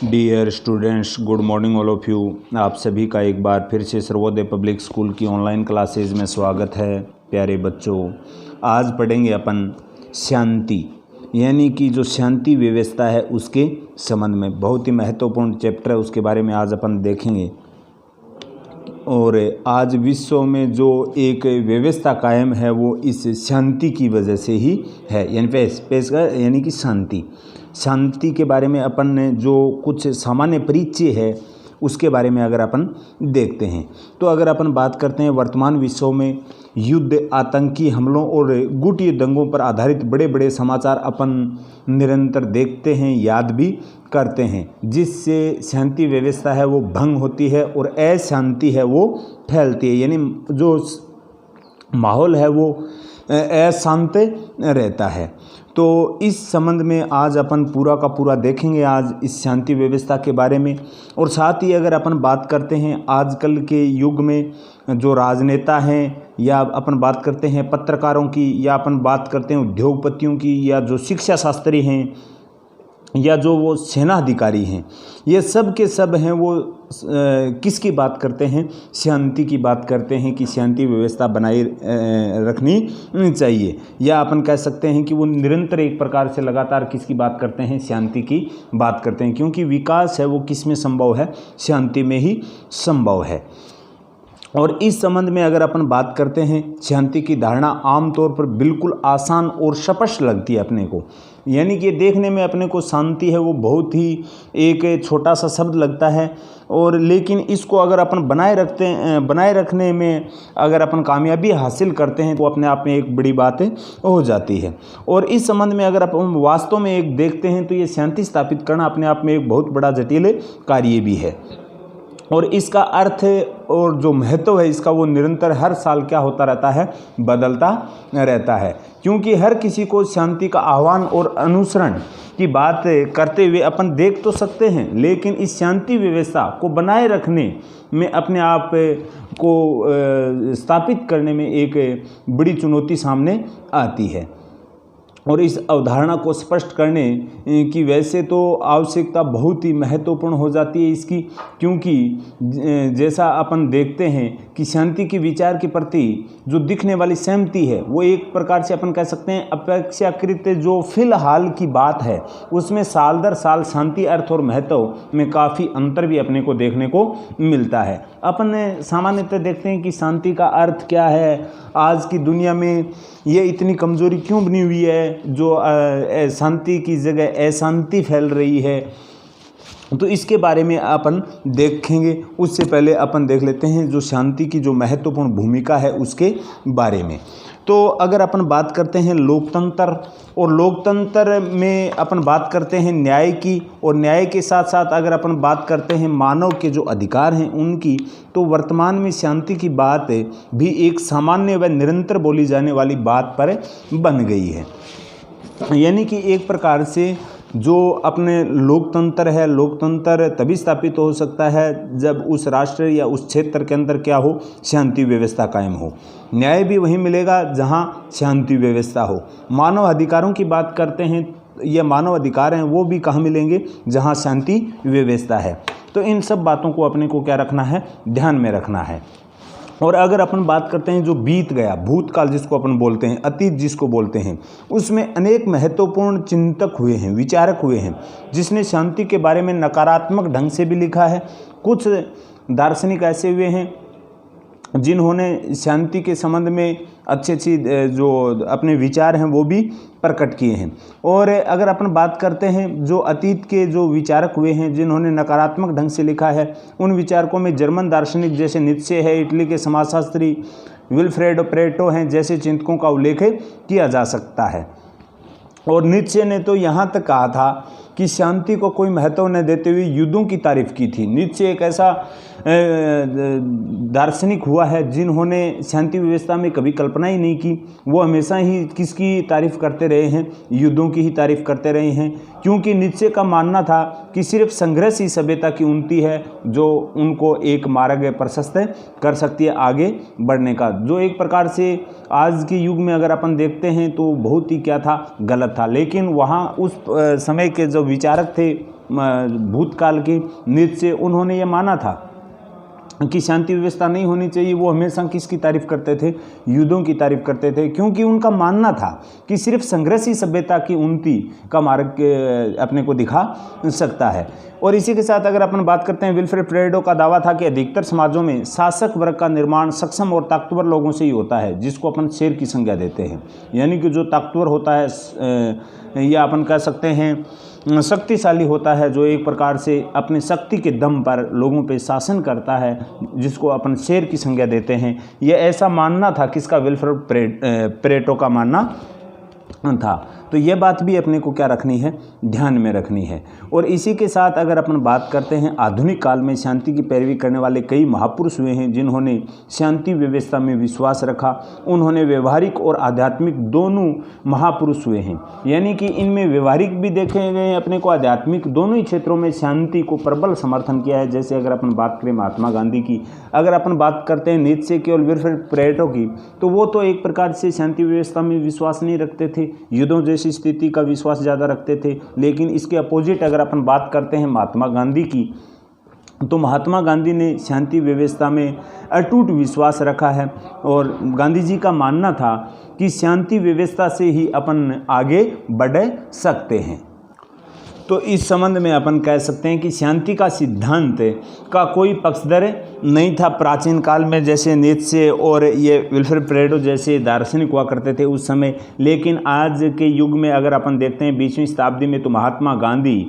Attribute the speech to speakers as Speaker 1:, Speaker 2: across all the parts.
Speaker 1: Dear students, good morning all of you. आप सभी का एक बार फिर से सर्वोदय पब्लिक स्कूल की ऑनलाइन क्लासेज में स्वागत है। प्यारे बच्चों, आज पढ़ेंगे अपन शांति, यानी कि जो शांति व्यवस्था है उसके संबंध में। बहुत ही महत्वपूर्ण चैप्टर है, उसके बारे में आज अपन देखेंगे। और आज विश्व में जो एक व्यवस्था कायम है वो इस शांति की वजह से ही है, यानी कि शांति के बारे में अपन ने जो कुछ सामान्य परिचय है उसके बारे में अगर अपन देखते हैं तो अगर अपन बात करते हैं वर्तमान विश्व में युद्ध, आतंकी हमलों और गुट दंगों पर आधारित बड़े बड़े समाचार अपन निरंतर देखते हैं, याद भी करते हैं, जिससे शांति व्यवस्था है वो भंग होती है और अशांति है वो फैलती है, यानी जो माहौल है वो अशांत रहता है। तो इस संबंध में आज अपन पूरा का पूरा देखेंगे आज इस शांति व्यवस्था के बारे में। और साथ ही अगर अपन बात करते हैं आजकल के युग में जो राजनेता हैं, या अपन बात करते हैं पत्रकारों की, या अपन बात करते हैं उद्योगपतियों की, या जो शिक्षा शास्त्री हैं, या जो वो सेना अधिकारी हैं, ये सब के सब हैं वो किसकी बात करते हैं? शांति की बात करते हैं कि शांति व्यवस्था बनाए रखनी चाहिए, या अपन कह सकते हैं कि वो निरंतर एक प्रकार से लगातार किसकी बात करते हैं? शांति की बात करते हैं, क्योंकि विकास है वो किस में संभव है? शांति में ही संभव है। और इस संबंध में अगर अपन बात करते हैं, शांति की धारणा आमतौर पर बिल्कुल आसान और स्पष्ट लगती है अपने को, यानी कि देखने में अपने को शांति है वो बहुत ही एक छोटा सा शब्द लगता है, और लेकिन इसको अगर अपन बनाए रखने में अगर अपन कामयाबी हासिल करते हैं तो अपने आप में एक बड़ी बात हो जाती है। और इस संबंध में अगर अपन वास्तव में एक देखते हैं तो ये शांति स्थापित करना अपने आप में एक बहुत बड़ा जटिल कार्य भी है, और इसका अर्थ और जो महत्व है इसका वो निरंतर हर साल क्या होता रहता है? बदलता रहता है, क्योंकि हर किसी को शांति का आह्वान और अनुसरण की बात करते हुए अपन देख तो सकते हैं, लेकिन इस शांति व्यवस्था को बनाए रखने में अपने आप को स्थापित करने में एक बड़ी चुनौती सामने आती है। और इस अवधारणा को स्पष्ट करने की वैसे तो आवश्यकता बहुत ही महत्वपूर्ण हो जाती है इसकी, क्योंकि जैसा अपन देखते हैं कि शांति के विचार के प्रति जो दिखने वाली सहमति है वो एक प्रकार से अपन कह सकते हैं अपेक्षाकृत जो फिलहाल की बात है उसमें साल दर साल शांति अर्थ और महत्व में काफ़ी अंतर भी अपने को देखने को मिलता है। अपन सामान्यतः देखते हैं कि शांति का अर्थ क्या है, आज की दुनिया में ये इतनी कमज़ोरी क्यों बनी हुई है जो शांति की जगह अशांति फैल रही है, तो इसके बारे में अपन देखेंगे। उससे पहले अपन देख लेते हैं जो शांति की जो महत्वपूर्ण भूमिका है उसके बारे में। तो अगर अपन बात करते हैं लोकतंत्र, और लोकतंत्र में अपन बात करते हैं न्याय की, और न्याय के साथ साथ अगर अपन बात करते हैं मानव के जो अधिकार हैं उनकी, तो वर्तमान में शांति की बात भी एक सामान्य व निरंतर बोली जाने वाली बात पर बन गई है। यानी कि एक प्रकार से जो अपने लोकतंत्र है, लोकतंत्र तभी स्थापित हो सकता है जब उस राष्ट्र या उस क्षेत्र के अंदर क्या हो? शांति व्यवस्था कायम हो। न्याय भी वहीं मिलेगा जहां शांति व्यवस्था हो। मानव अधिकारों की बात करते हैं, ये मानव अधिकार हैं वो भी कहाँ मिलेंगे? जहां शांति व्यवस्था है। तो इन सब बातों को अपने को क्या रखना है? ध्यान में रखना है। और अगर अपन बात करते हैं जो बीत गया, भूतकाल जिसको अपन बोलते हैं, अतीत जिसको बोलते हैं, उसमें अनेक महत्वपूर्ण चिंतक हुए हैं, विचारक हुए हैं, जिसने शांति के बारे में नकारात्मक ढंग से भी लिखा है। कुछ दार्शनिक ऐसे हुए हैं जिन्होंने शांति के संबंध में अच्छी जो अपने विचार हैं वो भी प्रकट किए हैं। और अगर अपन बात करते हैं जो अतीत के जो विचारक हुए हैं जिन्होंने नकारात्मक ढंग से लिखा है, उन विचारकों में जर्मन दार्शनिक जैसे नीत्शे है, इटली के समाजशास्त्री विल्फ्रेड प्रेटो हैं जैसे चिंतकों का उल्लेख किया जा सकता है। और नीत्शे ने तो यहाँ तक कहा था कि शांति को कोई महत्व न देते हुए युद्धों की तारीफ की थी। नीत्शे एक ऐसा दार्शनिक हुआ है जिन्होंने शांति व्यवस्था में कभी कल्पना ही नहीं की। वो हमेशा ही किसकी तारीफ करते रहे हैं? युद्धों की ही तारीफ करते रहे हैं, क्योंकि नीत्शे का मानना था कि सिर्फ संघर्ष ही सभ्यता की उन्नति है जो उनको एक मार्ग प्रशस्त कर सकती है आगे बढ़ने का, जो एक प्रकार से आज के युग में अगर अपन देखते हैं तो बहुत ही क्या था, गलत था। लेकिन वहाँ उस समय के जो विचारक थे भूतकाल के नीत्शे, उन्होंने ये माना था कि शांति व्यवस्था नहीं होनी चाहिए। वो हमेशा किसकी तारीफ करते थे, युद्धों की तारीफ करते थे, क्योंकि उनका मानना था कि सिर्फ संघर्ष ही सभ्यता की उन्नति का मार्ग अपने को दिखा सकता है। और इसी के साथ अगर अपन बात करते हैं, विल्फ्रेड पेरेटो का दावा था कि अधिकतर समाजों में शासक वर्ग का निर्माण सक्षम और ताकतवर लोगों से ही होता है, जिसको अपन शेर की संज्ञा देते हैं। यानी कि जो ताकतवर होता है या अपन कह सकते हैं शक्तिशाली होता है, जो एक प्रकार से अपने शक्ति के दम पर लोगों पे शासन करता है, जिसको अपन शेर की संज्ञा देते हैं। यह ऐसा मानना था किसका, विल्फ्रेड पेरेटो का मानना था। तो यह बात भी अपने को क्या रखनी है, ध्यान में रखनी है। और इसी के साथ अगर अपन बात करते हैं, आधुनिक काल में शांति की पैरवी करने वाले कई महापुरुष हुए हैं जिन्होंने शांति व्यवस्था में विश्वास रखा। उन्होंने व्यवहारिक और आध्यात्मिक दोनों महापुरुष हुए हैं, यानी कि इनमें व्यवहारिक भी देखे गए हैं अपने को, आध्यात्मिक दोनों ही क्षेत्रों में शांति को प्रबल समर्थन किया है। जैसे अगर अपन बात करें महात्मा गांधी की, अगर अपन बात करते हैं नीत्शे की और विल्फ्रेड पेरेटो की, तो वो तो एक प्रकार से शांति व्यवस्था में विश्वास नहीं रखते थे, युद्धों जैसी स्थिति का विश्वास ज़्यादा रखते थे। लेकिन इसके अपोजिट अगर अपन बात करते हैं महात्मा गांधी की, तो महात्मा गांधी ने शांति व्यवस्था में अटूट विश्वास रखा है। और गांधी जी का मानना था कि शांति व्यवस्था से ही अपन आगे बढ़ सकते हैं। तो इस संबंध में अपन कह सकते हैं कि शांति का सिद्धांत का कोई पक्षधर नहीं था प्राचीन काल में, जैसे नीत्शे और ये विल्फ्रेड पेरेटो जैसे दार्शनिक हुआ करते थे उस समय। लेकिन आज के युग में अगर अपन देखते हैं 20वीं शताब्दी में, तो महात्मा गांधी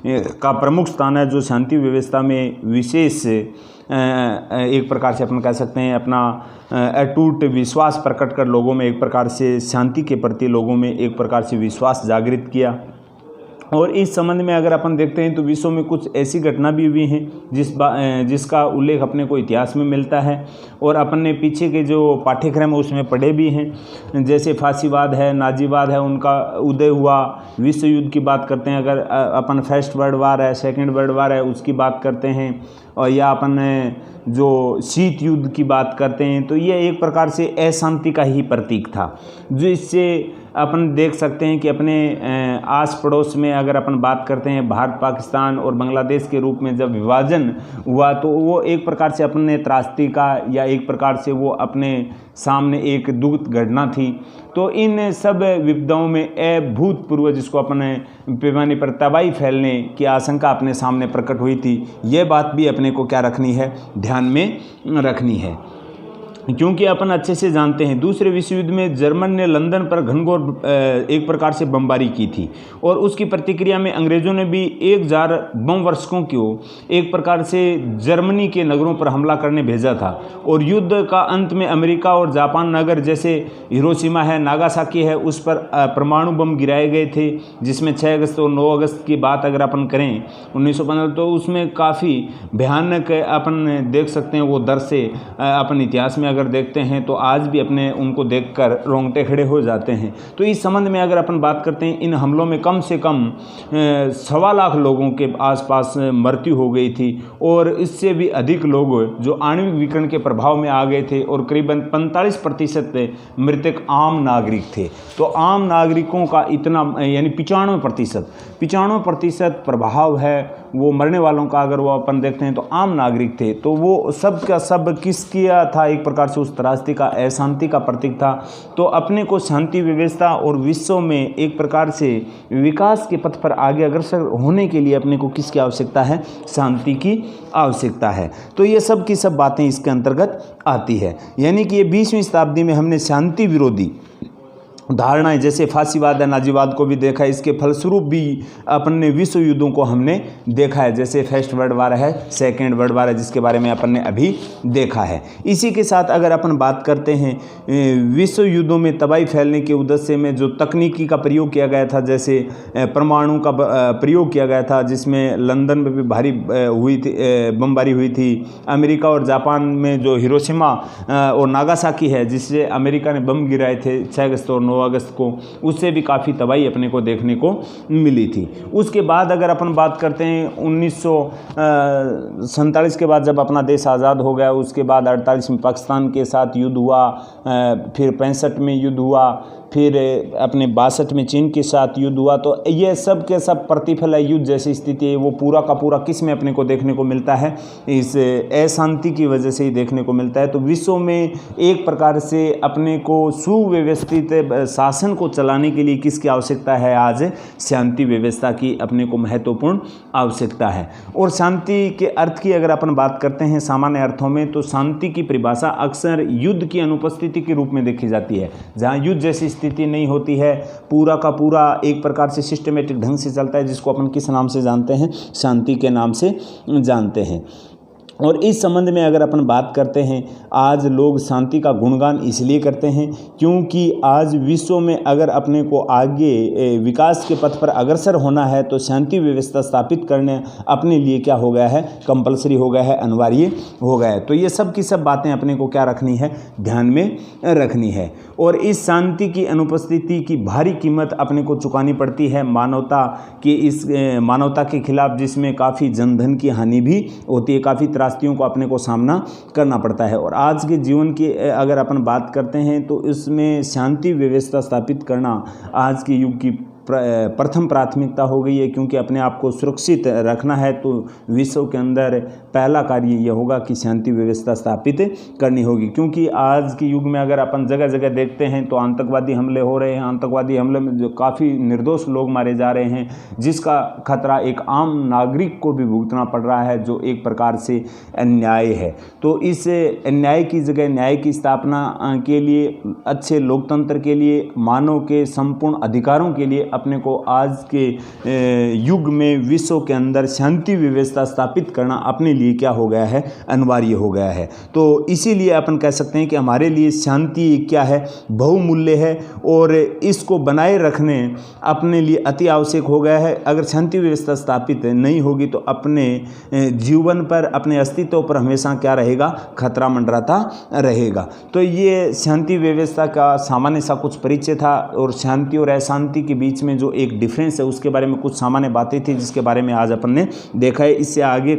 Speaker 1: का प्रमुख स्थान है, जो शांति व्यवस्था में विशेष एक प्रकार से अपन कह सकते हैं अपना अटूट विश्वास प्रकट कर लोगों में एक प्रकार से शांति के प्रति लोगों में एक प्रकार से विश्वास जागृत किया। और इस संबंध में अगर अपन देखते हैं तो विश्व में कुछ ऐसी घटना भी हुई हैं जिसका उल्लेख अपने को इतिहास में मिलता है, और अपन ने पीछे के जो पाठ्यक्रम है उसमें पढ़े भी हैं। जैसे फांसीवाद है, नाजीवाद है, उनका उदय हुआ। विश्व युद्ध की बात करते हैं, अगर अपन फर्स्ट वर्ल्ड वार है, सेकेंड वर्ल्ड वार है, उसकी बात करते हैं, और या अपन जो शीत युद्ध की बात करते हैं, तो ये एक प्रकार से अशांति का ही प्रतीक था, जो इससे अपन देख सकते हैं कि अपने आस पड़ोस में अगर अपन बात करते हैं, भारत पाकिस्तान और बांग्लादेश के रूप में जब विभाजन हुआ, तो वो एक प्रकार से अपने त्रासदी का या एक प्रकार से वो अपने सामने एक दुखद घटना थी। तो इन सब विपदाओं में अभूतपूर्व, जिसको अपने पैमाने पर तबाही फैलने की आशंका अपने सामने प्रकट हुई थी, ये बात भी अपने को क्या रखनी है, ध्यान में रखनी है। क्योंकि अपन अच्छे से जानते हैं दूसरे विश्व युद्ध में जर्मन ने लंदन पर घनघोर एक प्रकार से बमबारी की थी, और उसकी प्रतिक्रिया में अंग्रेज़ों ने भी 1000 बम वर्षकों को एक प्रकार से जर्मनी के नगरों पर हमला करने भेजा था। और युद्ध का अंत में अमेरिका और जापान नगर जैसे हिरोशिमा है, नागासाकी है, उस पर परमाणु बम गिराए गए थे, जिसमें 6 अगस्त और 9 अगस्त की बात अगर अपन करें 1915, तो उसमें काफ़ी भयानक अपन देख सकते हैं वो दृश्य अपन इतिहास में अगर देखते हैं तो आज भी अपने उनको देखकर रोंगटे खड़े हो जाते हैं। तो इस संबंध में अगर अपन बात करते हैं, इन हमलों में कम से कम 1.25 लाख लोगों के आसपास मृत्यु हो गई थी, और इससे भी अधिक लोग जो आणविक विकिरण के प्रभाव में आ गए थे, और करीबन 45% मृतक आम नागरिक थे। तो आम नागरिकों का इतना यानी 95% प्रभाव है वो मरने वालों का, अगर वो अपन देखते हैं तो आम नागरिक थे। तो वो सब का सब किस किया था, एक प्रकार से उस त्रासदी का, अशांति का प्रतीक था। तो अपने को शांति व्यवस्था और विश्व में एक प्रकार से विकास के पथ पर आगे अग्रसर होने के लिए अपने को किसकी आवश्यकता है, शांति की आवश्यकता है। तो ये सब की सब बातें इसके अंतर्गत आती है। यानी कि ये 20वीं शताब्दी में हमने शांति विरोधी धारणाएं जैसे फांसीवाद या नाजीवाद को भी देखा है, इसके फलस्वरूप भी अपन ने विश्व युद्धों को हमने देखा है, जैसे फर्स्ट वर्ल्ड वार है, सेकेंड वर्ल्ड वार है, जिसके बारे में अपन ने अभी देखा है। इसी के साथ अगर अपन बात करते हैं विश्व युद्धों में तबाही फैलने के उद्देश्य में जो तकनीकी का प्रयोग किया गया था, जैसे परमाणु का प्रयोग किया गया था, जिसमें लंदन में भी भारी हुई थी, बमबारी हुई थी। अमेरिका और जापान में जो हिरोशिमा और नागासाकी है, जिससे अमेरिका ने बम गिराए थे 6 अगस्त और 9 9 अगस्त को, उससे भी काफ़ी तबाही अपने को देखने को मिली थी। उसके बाद अगर अपन बात करते हैं 1947 के बाद जब अपना देश आज़ाद हो गया, उसके बाद 48 में पाकिस्तान के साथ युद्ध हुआ, फिर 65 में युद्ध हुआ, फिर अपने 62 में चीन के साथ युद्ध हुआ। तो ये सब के सब प्रतिफल है युद्ध जैसी स्थिति है वो पूरा का पूरा किस में अपने को देखने को मिलता है, इस अशांति की वजह से ही देखने को मिलता है। तो विश्व में एक प्रकार से अपने को सुव्यवस्थित शासन को चलाने के लिए किसकी आवश्यकता है, आज शांति व्यवस्था की अपने को महत्वपूर्ण आवश्यकता है। और शांति के अर्थ की अगर अपन बात करते हैं सामान्य अर्थों में, तो शांति की परिभाषा अक्सर युद्ध की अनुपस्थिति के रूप में देखी जाती है। जहाँ युद्ध जैसी स्थिति नहीं होती है, पूरा का पूरा एक प्रकार से सिस्टमेटिक ढंग से चलता है, जिसको अपन किस नाम से जानते हैं, शांति के नाम से जानते हैं। और इस संबंध में अगर अपन बात करते हैं, आज लोग शांति का गुणगान इसलिए करते हैं क्योंकि आज विश्व में अगर अपने को आगे विकास के पथ पर अग्रसर होना है तो शांति व्यवस्था स्थापित करने अपने लिए क्या हो गया है, कंपलसरी हो गया है, अनिवार्य हो गया है। तो ये सब की सब बातें अपने को क्या रखनी है, ध्यान में रखनी है। और इस शांति की अनुपस्थिति की भारी कीमत अपने को चुकानी पड़ती है मानवता के खिलाफ, जिसमें काफ़ी जनधन की हानि भी होती है, काफ़ी त्रासदियों को अपने को सामना करना पड़ता है। और आज के जीवन की अगर अपन बात करते हैं तो इसमें शांति व्यवस्था स्थापित करना आज के युग की प्रथम प्राथमिकता हो गई है, क्योंकि अपने आप को सुरक्षित रखना है तो विश्व के अंदर पहला कार्य यह होगा कि शांति व्यवस्था स्थापित करनी होगी। क्योंकि आज के युग में अगर अपन जगह जगह देखते हैं तो आतंकवादी हमले हो रहे हैं, आतंकवादी हमले में जो काफ़ी निर्दोष लोग मारे जा रहे हैं, जिसका खतरा एक आम नागरिक को भी भुगतना पड़ रहा है, जो एक प्रकार से अन्याय है। तो इस अन्याय की जगह न्याय की स्थापना के लिए, अच्छे लोकतंत्र के लिए, मानव के संपूर्ण अधिकारों के लिए अपने को आज के युग में विश्व के अंदर शांति व्यवस्था स्थापित करना अपने लिए क्या हो गया है, अनिवार्य हो गया है। तो इसीलिए अपन कह सकते हैं कि हमारे लिए शांति क्या है, बहुमूल्य है और इसको बनाए रखने अपने लिए अति आवश्यक हो गया है। अगर शांति व्यवस्था स्थापित नहीं होगी तो अपने जीवन पर, अपने अस्तित्व पर हमेशा क्या रहेगा, खतरा मंडराता रहेगा। तो ये शांति व्यवस्था का सामान्य सा कुछ परिचय था और शांति और अशांति के बीच में जो एक डिफरेंस है उसके बारे में कुछ सामान्य बातें थी जिसके बारे में आज अपन ने देखा है। इससे आगे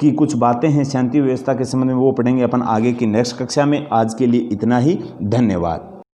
Speaker 1: की कुछ बातें हैं शांति व्यवस्था के संबंध में, वो पढ़ेंगे अपन आगे की नेक्स्ट कक्षा में। आज के लिए इतना ही, धन्यवाद।